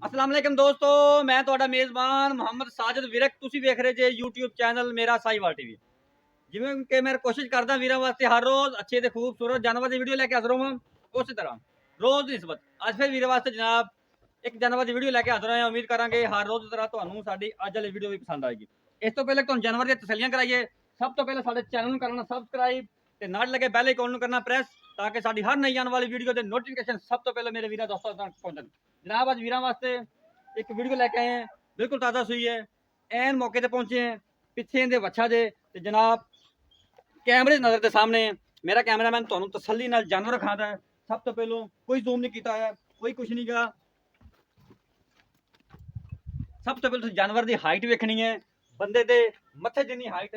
अस्सलाम वालेकुम दोस्तों, मैं ਤੁਹਾਡਾ ਮੇਜ਼ਬਾਨ ਮੁਹੰਮਦ ਸਾਜਿਦ ਵਿਰਕ। ਤੁਸੀਂ ਵੇਖ ਰਹੇ ਜੇ YouTube ਚੈਨਲ ਮੇਰਾ ਸਾਈਵਾਲ ਟੀਵੀ। ਜਿਵੇਂ ਕਿ ਮੈਂ ਕੋਸ਼ਿਸ਼ ਕਰਦਾ ਵੀਰਾਂ ਵਾਸਤੇ ਹਰ ਰੋਜ਼ ਅੱਛੇ ਤੇ ਖੂਬਸੂਰਤ ਜਾਨਵਰ ਦੀ ਵੀਡੀਓ ਲੈ ਕੇ ਹਾਜ਼ਰ ਹਾਂ। ਉਸੇ ਤਰ੍ਹਾਂ ਰੋਜ਼ ਦੀ ਨਿਸਬਤ ਅੱਜ ਫਿਰ ਵੀਰਾਂ ਵਾਸਤੇ ਜਨਾਬ ਇੱਕ ਜਾਨਵਰ ਦੀ ਵੀਡੀਓ ਲੈ ਕੇ ਹਾਜ਼ਰ ਹਾਂ। ਉਮੀਦ ਕਰਾਂਗੇ ਹਰ ਰੋਜ਼ ਦੀ ਤਰ੍ਹਾਂ ਤੁਹਾਨੂੰ ਸਾਡੀ ਅੱਜ ਵਾਲੀ ਵੀਡੀਓ ਵੀ ਪਸੰਦ ਆਏਗੀ। ਇਸ ਤੋਂ ਪਹਿਲਾਂ ਤੁਹਾਨੂੰ ਜਾਨਵਰ ਦੀਆਂ ਤਸੱਲੀਆਂ ਕਰਾਈਏ। ਸਭ ਤੋਂ ਪਹਿਲਾਂ ਸਾਡੇ ਚੈਨਲ ਨੂੰ ਕਰਨਾ ਸਬਸਕ੍ਰਾਈਬ ਤੇ ਨਾਲ ਲੱਗੇ ਬੈਲ ਆਈਕਨ ਨੂੰ ਕਰਨਾ ਪ੍ਰੈਸ ਤਾਂ ਕਿ ਸਾਡੀ ਹਰ ਨਈ ਆਉਣ ਵਾਲੀ ਵੀਡੀਓ ਦੇ ਨੋਟੀਫਿਕੇਸ਼ਨ ਸਭ ਤੋਂ ਪਹਿਲਾਂ ਮੇਰੇ ਵੀਰਾਂ ਦੋਸਤਾਂ ਤੱਕ ਪਹੁੰਚਣ। जनाब आज वीर वास्ते एक वीडियो लेके आए हैं, बिल्कुल ताज़ा सुई है, एन मौके पर पहुंचे हैं। पिछे इनके वच्छा जे ते जनाब कैमरे नज़र के सामने मेरा कैमरामैन तुहानू तसल्ली नाल जानवर खादा है। सब तो पहलों कोई जूम नहीं किया है, कोई कुछ नहीं गा। सब तो पहले जानवर की हाइट वेखनी है, बंदे दे मत्थे जिन्नी हाइट।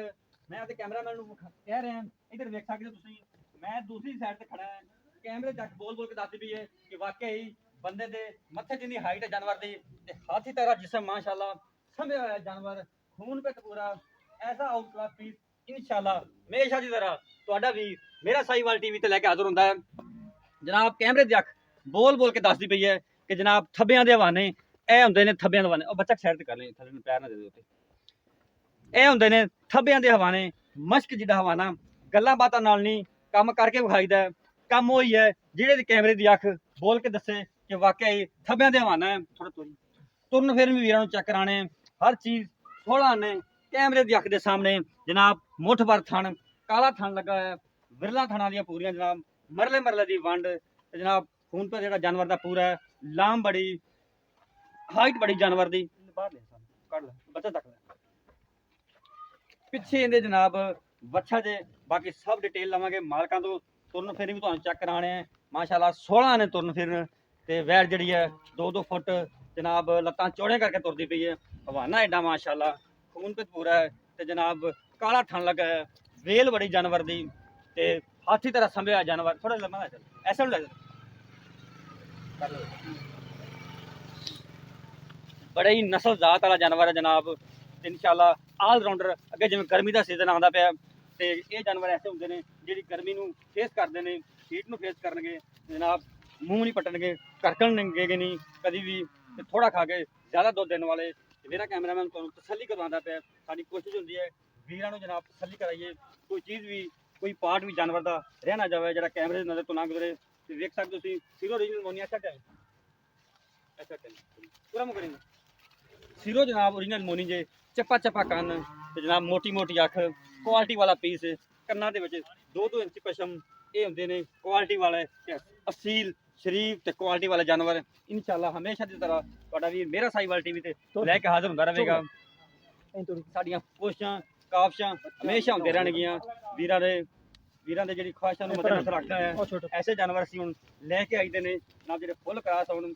मैं अपने कैमरामैन कह रहे हैं इधर वेख सकते तुसीं, मैं दूसरी साइड से खड़ा है, कैमरे तक बोल बोल के दस भी है कि वाकई बंदे दे मत्थे जिन्नी हाइट है जानवर दी ते हाथी तरह जिसम माशाल्लाह संभे हुआ जानवर खून पे पूरा ऐसा आउट क्लास पीस इंशाल्लाह हमेशा की तरह तुहाडा भी मेरा साईवाल टीवी ते लेके हाजिर हुंदा है। जनाब कैमरे दी अख बोल बोल के दसदी पई है कि जनाब थब्बियां दे हवाने ए हुंदे ने। थब्बियां दे हवाने ओ बच्चा साइड ते कर ले, थल्ले पैर ना दे दे उत्ते। ए हुंदे ने थब्बियां दे हवाने, मश्क जिहड़ा हवाना गल्लां बातां नाल नहीं काम करके विखाईदा। काम वही है जिहड़े कैमरे दी अख बोल के दसे कि वाकई थब्बियां दे हवाना है। थोड़ा तुरन फिर भी वीरां नूं चेक कराने हर चीज़ थोड़ा ने कैमरे दी अख दे सामने। जनाब मुठ भर थण काला थण लगा है, विरला थणा दियां पूरियां जनाब मरले मरले दी वंड ते जनाब खून पर जिहड़ा जानवर दा पूरा है, लाम बड़ी हाइट बड़ी जानवर दी। बाहर ले कढ ले बच्चा तक पिछे इहदे जनाब वच्छा जे। बाकी सब डिटेल लवांगे मालकां तो। तुरन फिर भी तुहानूं चेक कराने माशाल्लाह 16 ने तुरन फिरन ते वैर जिहड़ी है 2-2 फुट जनाब लत्तां चौड़े करके तुरदी पई है। हवाना एडा माशाल्लाह खून पे पूरा है ते जनाब काला थन लगा है, वेल बड़ी जानवर दी ते हाथी तरह संभे हुआ जानवर। थोड़ा लम्मा चल ऐसा ले बड़े ही नस्ल जात वाला जानवर है जनाब। इंशाल्लाह ऑलराउंडर अगे जिवें गर्मी का सीजन आंदा पिया ते ये जानवर ऐसे होंदे ने जिहड़ी गर्मी नूं फेस करदे ने, हीट नूं फेस करनगे जनाब। मूँह नहीं पटनगे, करकणगे नहीं कभी भी, थोड़ा खा के ज़्यादा दुध देने वाले। मेरा कैमरामैन तुहानूं तसल्ली करवांदा पिया। साडी कोशिश होंदी है वीरां नूं जनाब तसल्ली कराइए, कोई चीज़ भी कोई पार्ट भी जानवर का रह ना जाए जिहड़ा कैमरे नज़र तो ना गुजरे। ते वेख सकदे तुसीं सिरो ओरिजिनल मोनी अच्छा टाइम पूरा मुकरी सिरो जनाब ओरिजिनल मोनी जे चप्पा चप्पा कन ते जनाब मोटी मोटी अख क्वालिटी वाला पीस कन्ना दे विच 2-2 इंच पशम ये होंदे ने क्वालिटी वाले असील शरीफ ते क्वालिटी वाले जानवर। इंशाल्लाह हमेशा की तरह तुहाडा वीर मेरा साईवाल टीवी ते लैके हाजिर हुंदा रहेगा। साडियां कोशिशां काबशां हमेशा होंदे रहणगियां वीरां दे जिहड़ी ख्वाहिशां नूं मद्देनज़र रखदा है। ऐसे जानवर असीं हुण लैके आईदे ने जनाब जिहड़े फुल क्रास हुण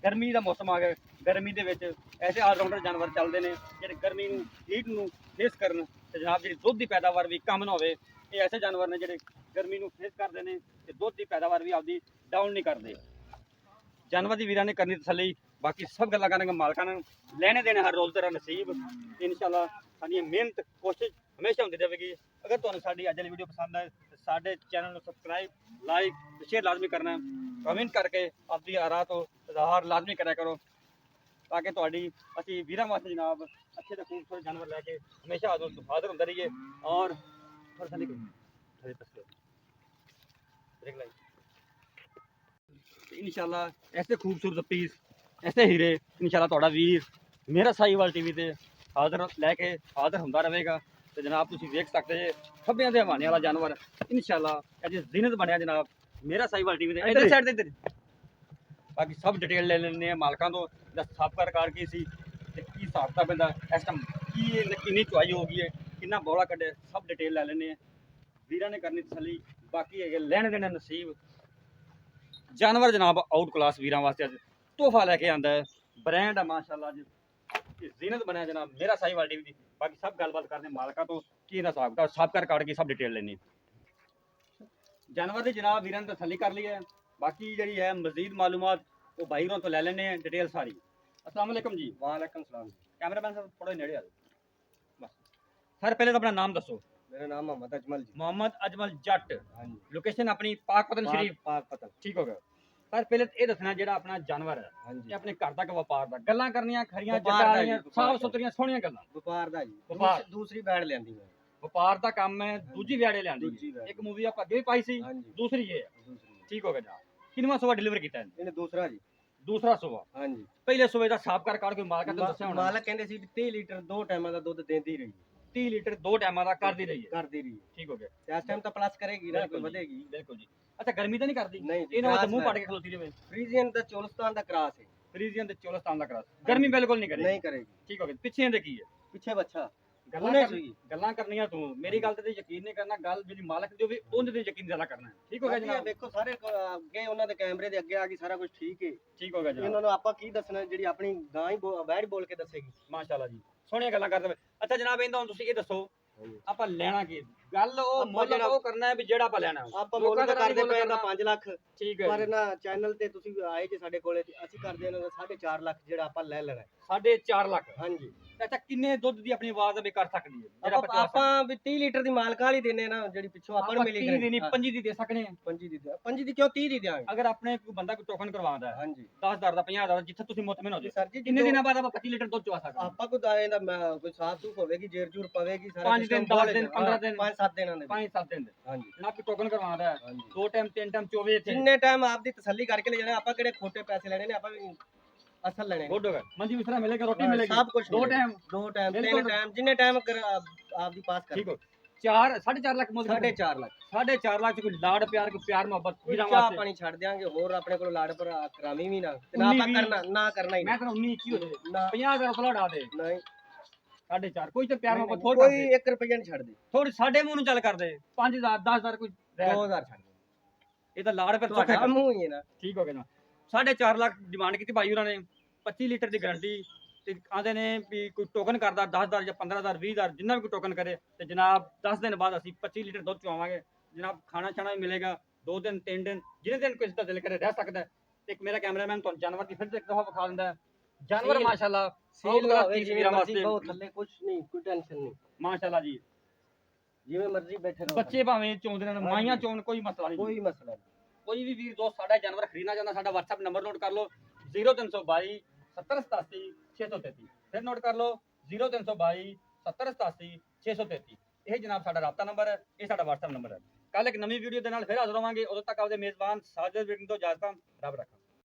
गर्मी का मौसम आ गया, गर्मी के ऐसे ऑलराउंडर जानवर चलते हैं जो गर्मी हीट नूं फेस करन ते जनाब जी दुध की पैदावार भी कम ना होवे। ये ऐसे जानवर ने जो गर्मी नूं फेस करते हैं ते दुध की पैदावार भी आपकी डाउन नहीं करते। जानवर की वीरां ने करनी तसल्ली, बाकी सब गल्लां करांगे मालकां ने लेने देने हर रोज़ तेरा नसीब। इंशाल्लाह साडी मेहनत कोशिश हमेशा होंदी रहेगी। अगर तुहानूं साडी अज वाली वीडियो पसंद आए तो साडे चैनल को सबसक्राइब लाइक शेयर लाजमी करना, कमेंट करके अपनी आरा तो इजहार लाजमी करा करो ताकि तुहाडी असीं वीरां वास्ते जनाब अच्छे ते खूबसूरत जानवर लैके हमेशा हाजिर होंदे रहिए। और इंशाल्लाह ऐसे खूबसूरत पीस ऐसे हीरे इंशाल्लाह तुहाडा वीर मेरा साईवाल टीवी ते हाजिर लैके हाजिर होंदा रहेगा। तो जनाब तुसीं देख सकते जे खब्बियां दे हवाने वाला जानवर इंशाल्लाह अज जीनत बनया जनाब मेरा साईवाल टीवी ते। इधर साइड ते इधर बाकी सब डिटेल ले लेने मालकां तो सबका रिकॉर्ड की सी ते की हिसाब किताब इहदा इस टाइम की किन्नी चुआई हो गई है, किन्ना बौला कड्ढे, सब डिटेल ले लेने वीरां ने करनी तसल्ली। बाकी है लैने देने नसीब। जानवर जनाब आउट क्लास वीरां वास्ते अज तोहफा लैके आंदा है, ब्रांड है माशाल्लाह अज जीनत बनया जनाब मेरा साईवाल टीवी दी। बाकी सब गलबात करने मालका तो की इहदा हिसाब किताब सबका रिकॉर्ड की सब डिटेल लेनी जानवर की जनाब वीरां ने तसल्ली कर ली है। बाकी जी है मजीद मालूमात वो भाई होरों तो ले लेने हैं डिटेल सारी। अस्सलाम वालेकुम जी। वालेकुम सलाम। कैमरामैन साहब थोड़ा नेड़े आ जाओ बस। सर पहले तो अपना नाम दसो। मेरा नाम मोहम्मद अजमल जी। मोहम्मद अजमल जट। हाँ जी। लोकेशन अपनी पाक पतन शरीफ। पाक पतन। ठीक हो गया। ਪਰ ਪਹਿਲੇ ਇਹ ਦੱਸਣਾ ਜਿਹੜਾ ਆਪਣਾ ਜਾਨਵਰ ਹੈ ਹਾਂਜੀ ਇਹ ਆਪਣੇ ਘਰ ਤੱਕ ਵਪਾਰ ਦਾ ਗੱਲਾਂ ਕਰਨੀਆਂ ਖਰੀਆਂ ਵਪਾਰ ਦਾ ਜੱਟਾਂ ਜੀ, ਵਾਲੀਆਂ ਵਪਾਰ ਸਾਫ ਸੁਥਰੀਆਂ ਸੋਹਣੀਆਂ ਗੱਲਾਂ ਵਪਾਰ ਦਾ ਜੀ ਵਪਾਰ। ਦੂਸਰੀ ਬੈੜ ਲੈਂਦੀ ਮੈਂ ਵਪਾਰ ਦਾ ਕੰਮ ਹੈ ਦੂਜੀ ਵਿਆੜੇ ਲਿਆਂਦੀ ਦੂਜੀ ਵਿਆੜੇ। ਇੱਕ ਮੂਵੀ ਆਪਾਂ ਅੱਗੇ ਵੀ ਪਾਈ ਸੀ ਹਾਂਜੀ ਦੂਸਰੀ ਇਹ ਹੈ ਦੂਸਰੀ ਠੀਕ ਹੋ ਗਿਆ ਜਨਾਬ ਕਿੰਨਵਾਂ ਸੂਆ ਡਿਲੀਵਰ ਕੀਤਾ ਇਹਨੇ ਇਹਨੇ ਦੂਸਰਾ ਜੀ ਦੂਸਰਾ ਸੂਆ ਹਾਂਜੀ ਪਹਿਲੇ ਸੂਏ ਦਾ ਹਿਸਾਬ ਕਰ ਕੋਈ ਮਾਲਕ ਨੇ ਦੱਸਿਆ ਹੋਣਾ ਮਾਲਕ ਕਹਿੰਦੇ ਸੀ ਵੀ 30 ਲੀਟਰ 2 ਟਾਈਮਾਂ ਦਾ ਦੁੱਧ ਦਿੰਦੀ ਰਹੀ 30 ਲੀਟਰ 2 ਟਾਈਮਾਂ ਦਾ ਕਰਦੀ ਰਹੀ ਹੈ ਕਰਦੀ ਰਹੀ ਠੀਕ ਹੋ ਗਿਆ ਤੇ ਇਸ ਟਾਈਮ ਤਾਂ ਪਲੱਸ ਕਰੇਗੀ ਨਾ ਕੋਈ ਬਿਲਕੁਲ ਜੀ, ਵਧੇਗੀ ਬਿਲਕੁਲ ਜੀ ਅੱਛਾ ਗਰਮੀ ਤਾਂ ਨਹੀਂ ਕਰਦੀ ਨਹੀਂ ਜੀ, ਇਹਨਾਂ ਵਾਸਤੇ ਕਰਾਸ ਮੂੰਹ ਹੈ। ਪੜ ਕੇ ਖਲੋਤੀ ਰਹੇ ਫਰੀਜ਼ੀਅਨ ਦਾ ਚੋਲਸਤਾਨ ਦਾ ਕਰਾਸ ਹੈ ਫਰੀਜ਼ੀਅਨ ਤੇ ਚੋਲਸਤਾਨ ਦਾ ਕਰਾਸ ਗਰਮੀ ਬਿਲਕੁਲ ਨਹੀਂ ਕਰੇ ਨਹੀਂ ਕਰੇਗੀ ਠੀਕ ਹੋ ਗਿਆ ਪਿੱਛੇ ਇਹਦੇ ਕੀ ਹੈ ਪਿੱਛੇ ਬੱਚਾ ਗੱਲਾਂ ਉਹਨੇ ਕਰ- ਸੂਈ ਗੱਲਾਂ ਕਰਨੀਆਂ ਤੂੰ ਮੇਰੀ ਗੱਲ ਤੇ ਯਕੀਨ ਨਹੀਂ ਕਰਨਾ ਗੱਲ ਜਿਹੜੀ ਮਾਲਕ ਦੀ ਹੋਵੇ ਉਹਦੇ ਤੇ ਯਕੀਨ ਜ਼ਿਆਦਾ ਕਰਨਾ ਹੈ ਠੀਕ ਹੋ ਗਿਆ ਹਾਂਜੀ, ਇਹ ਜਨਾਬ ਦੇਖੋ ਸਾਰੇ ਅੱਗੇ ਉਹਨਾਂ ਦੇ ਕੈਮਰੇ ਦੇ ਅੱਗੇ ਆ ਗਈ ਸਾਰਾ ਕੁਝ ਠੀਕ ਹੈ ਠੀਕ ਹੋ ਗਿਆ ਜਨਾਬ ਇਹਨਾਂ ਨੂੰ ਆਪਾਂ ਕੀ ਦੱਸਣਾ ਜਿਹੜੀ ਆਪਣੀ ਗਾਂ ਹੀ ਬੈਠ ਬੋਲ ਕੇ ਦੱਸੇਗੀ ਮਾਸ਼ਾਅੱਲਾ ਜੀ ਸੋਹਣੀਆਂ ਗੱਲਾਂ ਕਰਦੇ ਪਏ ਅੱਛਾ ਜਨਾਬ ਇਹਦਾ ਹੁਣ ਤੁਸੀਂ ਇਹ ਦੱਸੋ ਆਪਾਂ ਲੈਣਾ ਕੀ ਗੱਲ ਉਹ ਆਪਾਂ ਮੁੱਲ ਜਿਹੜਾ- ਉਹ ਕਰਨਾ ਹੈ ਵੀ ਜਿਹੜਾ ਆਪਾਂ ਲੈਣਾ ਹੈ। ਆਪਾਂ ਲੋਕਾਂ ਮੁੱਲ ਤਾਂ ਦਾ ਨਹੀਂ ਕਰਦੇ ਮੁੱਲ ਪਏ ਦਾ ਕਰਨਾ। 5 ਲੱਖ ਠੀਕ ਹੈ ਪਰ ਜੀ। ਨਾ ਚੈਨਲ ਤੇ ਤੁਸੀਂ ਆਏ ਜੇ ਸਾਡੇ ਕੋਲੇ ਤੇ ਅਸੀਂ ਕਰਦੇ ਇਹਨਾਂ ਦਾ 4.5 ਲੱਖ ਜਿਹੜਾ ਆਪਾਂ ਲੈ ਲੈਣਾ ਹੈ। 4.5 ਲੱਖ ਹਾਂਜੀ ਅੱਛਾ ਕਿੰਨੇ ਦੁੱਧ ਦੀ ਆਪਣੀ ਆਵਾਜ਼ ਵੀ ਕਰ ਸਕਦੀ ਹੈ ਜਿਹੜਾ ਆਪਾਂ ਚਲਾ ਸਕਦੇ ਆਪਾਂ ਵੀ 30 ਲੀਟਰ ਦੀ ਮਾਲਕਾਂ ਵਾਲੀ ਦਿੰਨੇ ਨਾ ਜਿਹੜੀ ਪਿੱਛੋਂ ਆਪਾਂ ਨੂੰ ਆਪਾਂ ਮਿਲੀ 30 ਦੀ ਨਹੀਂ ਹਾਂ, 25 ਦੀ ਦੇ ਸਕਨੇ ਆ 25 ਦੀ ਪੰਜੀ ਦੀ ਕਿਉਂ 30 ਦੀ ਦਿਆਂਗੇ ਅਗਰ ਆਪਣੇ ਕੋਈ ਬੰਦਾ ਕੋਈ ਟੋਕਨ ਕਰਵਾਉਂਦਾ ਹੈ ਹਾਂਜੀ 10000 ਦਾ 50000 ਜਿੱਥੇ ਤੁਸੀਂ ਮੁਤਮਿਨ ਹੋ ਜੀ ਜਾਓ ਸਰ ਜੀ ਕਿੰਨੇ ਦਿਨਾਂ ਬਾਅਦ ਆਪਾਂ 25 ਲੀਟਰ ਦੁੱਧ ਚਵਾ ਸਕਦੇ ਆਪਾਂ ਕੋਈ ਦਾਏ ਦਾ ਕੋਈ ਸਾਫ ਸੂਫ ਹੋਵੇਗੀ ਜੇਰ ਜੂਰ ਪਵੇਗੀ ਸਾਰਾ 5 ਦਿਨ 10 ਦਿਨ 15 ਦਿਨ 5-7 ਦਿਨਾਂ ਦੇ ਵਿੱਚ। 5-7 ਦਿਨ ਦੇ ਹਾਂਜੀ ਨਾ ਕੋਈ ਟੋਕਨ ਕਰਵਾਉਂਦਾ ਹੈ ਹਾਂਜੀ 2 ਟਾਈਮ 3 ਟਾਈਮ ਚੋਵੇ ਇੱਥੇ ਜਿੰਨੇ ਟਾਈਮ ਆਪਦੀ ਤਸੱਲੀ ਕਰਕੇ ਲੈ ਜਾਣਾ ਆਪਾਂ ਕਿਹੜੇ ਖੋਟੇ ਪੈਸੇ ਲੈਣੇ ਨੇ ਆਪਾਂ ਵੀ ਅਸਲ ਲੈਣੇ ਨੇ ਗੁੱਡ ਹੋ ਗਿਆ ਮੰਜੀ ਬਿਸਰਾ ਮਿਲੇਗਾ ਰੋਟੀ ਹਾਂ, ਮਿਲੇਗੀ ਸਭ ਕੁਝ 2 ਟਾਈਮ 2 ਟਾਈਮ ਬਿਲਕੁਲ। 3 ਟਾਈਮ ਜਿੰਨੇ ਟਾਈਮ ਆਪਦੀ ਪਾਸ ਕਰ ਠੀਕ ਹੋ 4 4.5 ਲੱਖ ਮੁੱਲ 4.5 ਲੱਖ 4.5 ਲੱਖ ਚ ਕੋਈ ਲਾੜ ਪਿਆਰ ਕੋਈ ਪਿਆਰ ਮੁਹੱਬਤ ਵੀਰਾਂ ਚਾਹ ਵਾਸਤੇ ਪਾਣੀ ਛੱਡ ਦਿਆਂਗੇ ਹੋਰ ਆਪਣੇ ਕੋਲ ਲਾੜ ਪਰ ਕਰਾਮੀ ਵੀ ਨਾ ਤੇ ਨਾ 19 ਆਪਾਂ ਕਰਨਾ ਨਾ ਕਰਨਾ ਹੀ ਮੈਂ ਤਾਂ 19 21 ਹੋ ਜਾਏ ਨਾ 50000 ਫਲਾ ਡਾ ਦੇ ਨਹੀਂ 4.5 ਕੋਈ ਤੇ ਪਿਆਰ ਨਹੀਂ, ਮੁਹੱਬਤ ਥੋੜਾ ਕੋਈ 1 ਰੁਪਿਆ ਨਹੀਂ ਛੱਡਦੇ ਥੋੜੀ ਸਾਡੇ ਮੂੰਹ ਨੂੰ ਚੱਲ ਕਰਦੇ 5000 10000 ਕੋਈ ਰਹਿ। 2000 ਛੱਡ ਦੇ ਇਹ ਤਾਂ ਲਾੜ ਫਿਰ ਤੁਹਾਡਾ ਸੌਖਾ ਮੂੰਹ ਹੀ ਹੈ ਨਾ ਠੀਕ ਹੋ ਗਿਆ ਨਾ 4.5 ਲੱਖ ਡਿਮਾਂਡ ਕੀਤੀ ਭਾਈ ਉਹਨਾਂ ਨੇ 25 ਲੀਟਰ ਦੀ ਗਾਰੰਟੀ ਤੇ ਆਂਦੇ ਨੇ ਵੀ ਕੋਈ ਟੋਕਨ ਕਰਦਾ 10000 ਜਾਂ 15000 20000 ਜਿੰਨਾ ਵੀ ਕੋਈ ਟੋਕਨ ਕਰੇ ਤੇ ਜਨਾਬ 10 ਦਿਨ ਬਾਅਦ ਅਸੀਂ 25 ਲੀਟਰ ਦੁੱਧ ਚਵਾਵਾਂਗੇ ਜਨਾਬ ਖਾਣਾ ਛਾਣਾ ਵੀ ਮਿਲੇਗਾ 2 ਦਿਨ 3 ਦਿਨ ਜਿਹਨੇ ਦਿਨ ਕਿਸੇ ਦਾ ਦਿਲ ਕਰੇ ਰਹਿ ਸਕਦਾ ਹੈ। ਤੇ ਇੱਕ ਮੇਰਾ ਕੈਮਰਾਮੈਨ ਤੁਹਾਨੂੰ ਜਾਨਵਰ ਦੀ ਫਿਰ ਤੋਂ ਇੱਕ ਦਫਾ ਵਿਖਾ ਦਿੰਦਾ ਹੈ। ਜਾਨਵਰ ਸੀਲ- ਮਾਸ਼ਾਅੱਲਾ ਸੀਲ ਬਹੁਤ ਹੋਵੇ ਗਲਤ ਜਿਵੇਂ ਵੀਰਾਂ ਮਰਜ਼ੀ ਵਾਸਤੇ ਬਹੁਤ ਥੱਲੇ ਕੁਝ ਨਹੀਂ ਕੋਈ ਟੈਨਸ਼ਨ ਨਹੀਂ ਮਾਸ਼ਾਅੱਲਾ ਜੀ ਜਿਵੇਂ ਮਰਜ਼ੀ ਬੈਠੇ ਰਹੋ ਬੱਚੇ ਭਾਵੇਂ ਚੋਂਦੇ ਰਹਿਣ ਮਾਈਆਂ ਚੋਣ ਕੋਈ ਮਸਲਾ ਨਹੀਂ ਕੋਈ ਮਸਲਾ ਨਹੀਂ ਕੋਈ ਵੀ ਵੀਰ ਦੋਸਤ ਸਾਡਾ ਜਾਨਵਰ ਖਰੀਦਣਾ ਚਾਹੁੰਦਾ ਸਾਡਾ WhatsApp ਨੰਬਰ ਨੋਟ ਕਰ ਲਓ 0322 7087 633 ਫਿਰ ਨੋਟ ਕਰ ਲਓ 0322 7087 633 ਇਹ ਜਨਾਬ ਸਾਡਾ ਰਾਬਤਾ ਨੰਬਰ ਹੈ ਇਹ ਸਾਡਾ WhatsApp ਨੰਬਰ ਹੈ ਕੱਲ ਇੱਕ ਨਵੀਂ ਵੀਡੀਓ ਦੇ ਨਾਲ ਫਿਰ ਹਾਜ਼ਰ ਹੋਵਾਂਗੇ ਉਦੋਂ ਤੱਕ ਆਪਦੇ ਮੇਜ਼ਬਾਨ ਸਾਜਦ ਵਿੰਗ ਤੋਂ ਇਜਾਜ਼ਤ ਰੱਬ ਰੱਖਾ